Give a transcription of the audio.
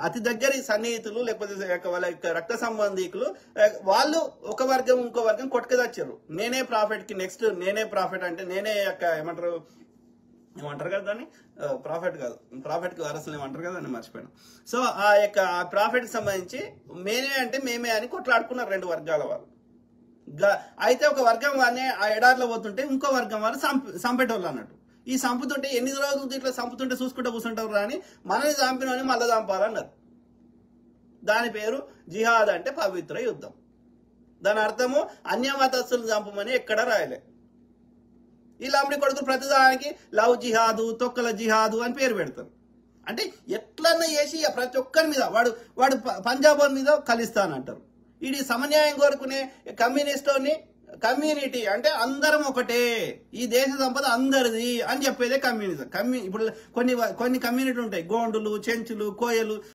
అతి దగ్గరి సన్నిహితులు లేకపోతే వాళ్ళ యొక్క రక్త సంబంధికులు వాళ్ళు ఒక వర్గం ఇంకో వర్గం కొట్టుకదచ్చారు. నేనే ప్రాఫిట్ కి నెక్స్ట్ నేనే ప్రాఫిట్ అంటే నేనే యొక్క ఏమంటారు కదా దాన్ని, ప్రాఫిట్ కాదు, ప్రాఫిట్ కి వారసులు ఏమంటారు కదా అని మర్చిపోయాను. సో ఆ యొక్క ప్రాఫిట్ కి సంబంధించి మేమే అంటే మేమే అని కొట్లాడుకున్నారు రెండు వర్గాల వాళ్ళు. అయితే ఒక వర్గం వారిని ఆ ఎడారిలో పోతుంటే ఇంకో వర్గం వారు చంపేటోళ్ళు అన్నట్టు. ఈ చంపుతుంటే ఎన్ని రోజులు ఇట్లా చంపుతుంటే చూసుకుంటూ కూర్చుంటారు కానీ మనని చంపినని మళ్ళీ చంపాలన్నారు. దాని పేరు జిహాద్, అంటే పవిత్ర యుద్ధం. దాని అర్థము అన్యమతస్తులను చంపమని ఎక్కడ రాయలే. ఈ లంబడి కొడుకులు ప్రతిదానికి లవ్ జిహాదు, తొక్కల జిహాదు అని పేరు పెడతారు. అంటే ఎట్లన్నా చేసి ప్రతి ఒక్కరి మీద వాడు పంజాబ్ మీద కలిస్తానంటారు. ఇది సమన్యాయం కోరుకునే కమ్యూనిటీ అంటే అందరం ఒకటే, ఈ దేశ సంపద అందరిది అని చెప్పేదే కమ్యూనిజం. ఇప్పుడు కొన్ని కమ్యూనిటీ ఉంటాయి, గోండులు, చెంచులు, కోయలు.